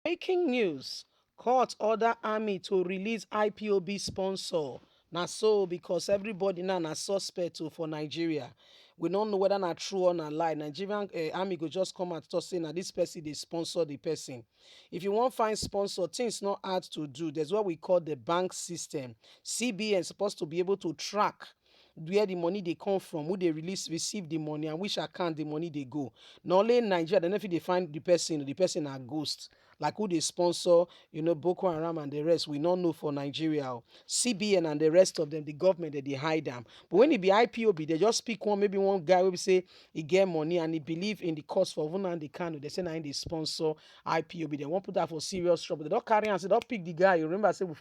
Breaking news. Court order army to release IPOB sponsor. Na so because everybody now na suspect for Nigeria. We don't know whether na true or na lie. Nigerian army go just come out to say na this person they sponsor the person. If you want find sponsor, things not hard to do. There's what we call the bank system. CBN supposed to be able to track where the money they come from, who they release, receive the money, and which account the money they go. Not only in Nigeria, then if they find the person are ghost. Like who they sponsor, Boko Haram and the rest, we don't know for Nigeria. CBN and the rest of them, the government, they hide them. But when it be IPOB, they just pick maybe one guy will say he get money and he believe in the cause for one and the can. They say now they sponsor IPOB. They won't put that for serious trouble. They don't carry and say, don't pick the guy. You remember I said we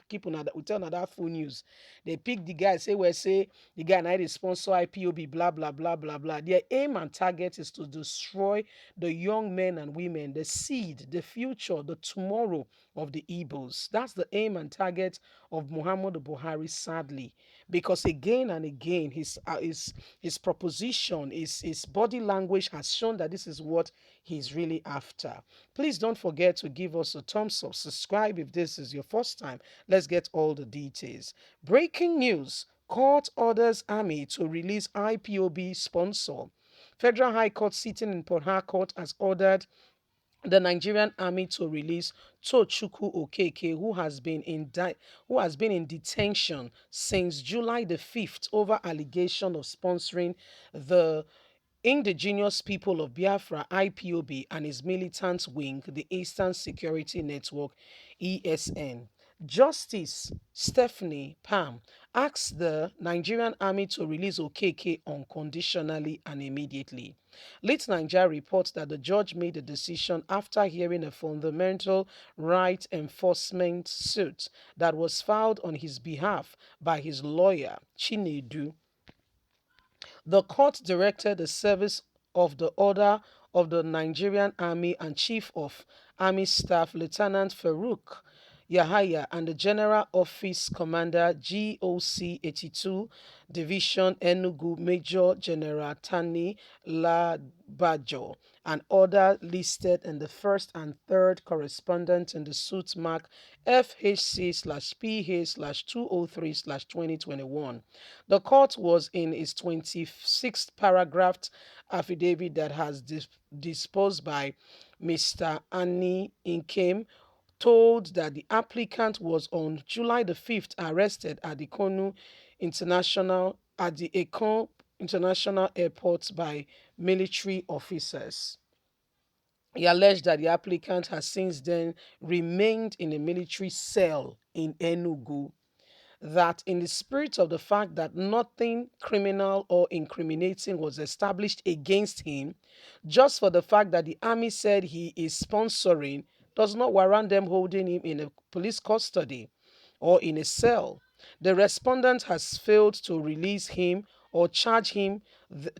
tell another full news. They pick the guy, say the guy now they sponsor IPOB, blah blah blah blah blah. Their aim and target is to destroy the young men and women, the seed, the future, the tomorrow of the Igbos. That's the aim and target of Muhammadu Buhari, sadly, because again and again, his proposition, his body language has shown that this is what he's really after. Please don't forget to give us a thumbs up, subscribe if this is your first time. Let's get all the details. Breaking news. Court orders army to release IPOB sponsor. Federal High Court sitting in Port Harcourt has ordered the Nigerian army to release Tochukwu Okeke, who has been in detention since July the 5th over allegation of sponsoring the Indigenous People of Biafra IPOB and his militant wing, the Eastern Security Network ESN. Justice Stephanie Pam asked the Nigerian army to release Okeke unconditionally and immediately. Late Nigeria reports that the judge made the decision after hearing a fundamental right enforcement suit that was filed on his behalf by his lawyer, Chinedu. The court directed the service of the order of the Nigerian Army and Chief of Army Staff Lieutenant Farouk Yahaya and the General Office Commander GOC 82 Division Enugu Major General Tani Labajo, an order listed in the first and third correspondent in the suit mark FHC/PH/203/2021. The court was in its 26th paragraph affidavit that has disposed by Mr. Annie Inkem told that the applicant was on July the 5th arrested at the Ekon International Airport by military officers. He alleged that the applicant has since then remained in a military cell in Enugu, that in the spirit of the fact that nothing criminal or incriminating was established against him, just for the fact that the army said he is sponsoring does not warrant them holding him in a police custody or in a cell. The respondent has failed to release him or charge him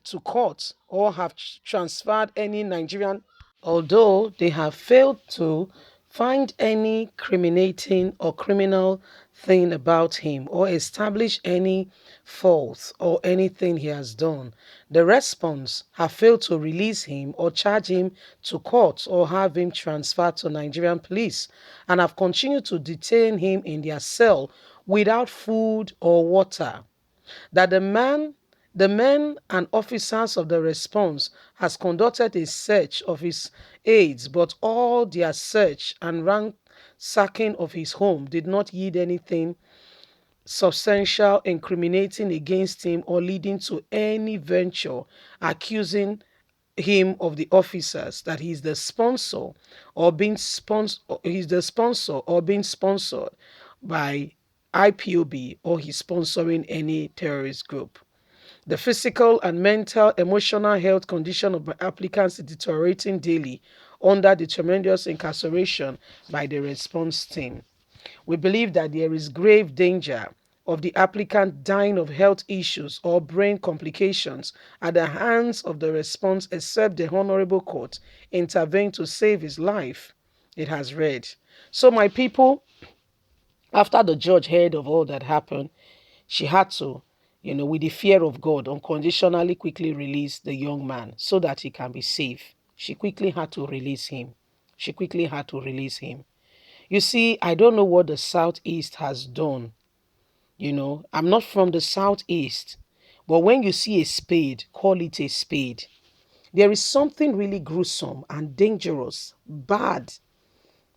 to court or have transferred any Nigerian, although they have failed to find any criminating or criminal thing about him or establish any faults or anything he has done. The response have failed to release him or charge him to court or have him transferred to Nigerian police and have continued to detain him in their cell without food or water. That the men and officers of the response has conducted a search of his aides, but all their search and ransacking of his home did not yield anything substantial incriminating against him or leading to any venture accusing him of the officers that he's the sponsor or being sponsored by IPOB or he's sponsoring any terrorist group. The physical and mental, emotional health condition of my applicants is deteriorating daily under the tremendous incarceration by the response team. We believe that there is grave danger of the applicant dying of health issues or brain complications at the hands of the response except the Honorable Court intervene to save his life, it has read. So my people, after the judge heard of all that happened, she had to, with the fear of God, unconditionally quickly release the young man so that he can be safe. She quickly had to release him. She quickly had to release him. You see, I don't know what the Southeast has done. I'm not from the Southeast. But when you see a spade, call it a spade. There is something really gruesome and dangerous, bad,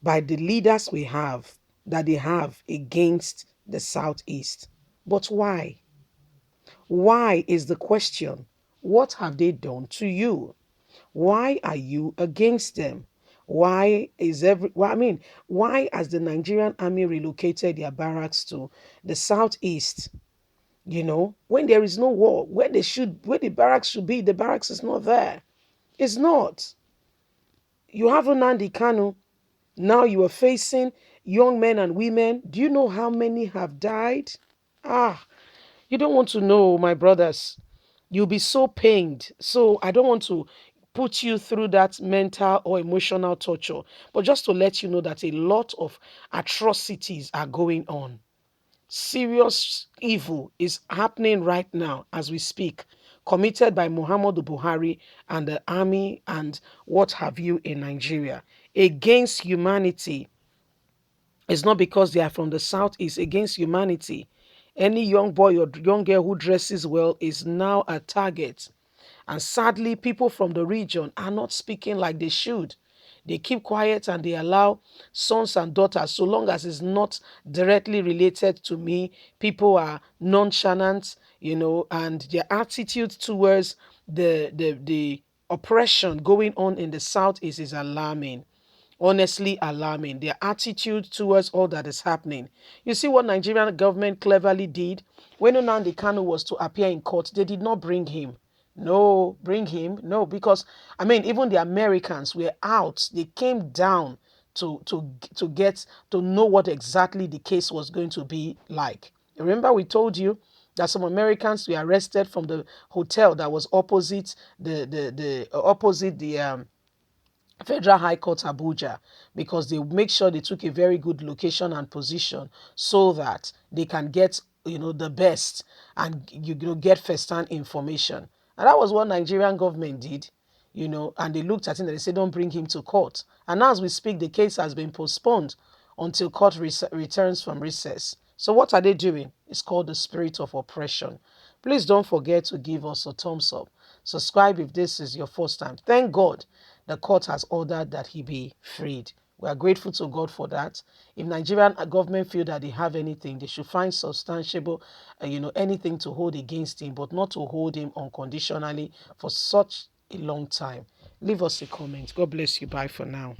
by the leaders we have that they have against the Southeast. But why? Why is the question? What have they done to you? Why are you against them? Why has the Nigerian army relocated their barracks to the Southeast? When there is no war, where the barracks should be, the barracks is not there. It's not. You have Nnamdi Kanu. Now you are facing young men and women. Do you know how many have died? Ah, you don't want to know, my brothers. You'll be so pained. So I don't want to put you through that mental or emotional torture, but just to let you know that a lot of atrocities are going on. Serious evil is happening right now as we speak, committed by Muhammadu Buhari and the army and what have you in Nigeria against humanity. It's not because they are from the south, it's against humanity. Any young boy or young girl who dresses well is now a target. And sadly, people from the region are not speaking like they should. They keep quiet and they allow sons and daughters, so long as it's not directly related to me, people are nonchalant, and their attitude towards the oppression going on in the south is alarming, honestly alarming. Their attitude towards all that is happening. You see what Nigerian government cleverly did? When Nnamdi Kanu was to appear in court, they did not bring him. No, bring him. No, because even the Americans were out. They came down to get to know what exactly the case was going to be like. Remember, we told you that some Americans were arrested from the hotel that was opposite the Federal High Court Abuja, because they make sure they took a very good location and position so that they can get the best and get first-hand information. And that was what Nigerian government did, and they looked at him and they said, don't bring him to court. And as we speak, the case has been postponed until court returns from recess. So what are they doing? It's called the spirit of oppression. Please don't forget to give us a thumbs up. Subscribe if this is your first time. Thank God the court has ordered that he be freed. We are grateful to God for that. If Nigerian government feel that they have anything, they should find substantiable, anything to hold against him, but not to hold him unconditionally for such a long time. Leave us a comment. God bless you. Bye for now.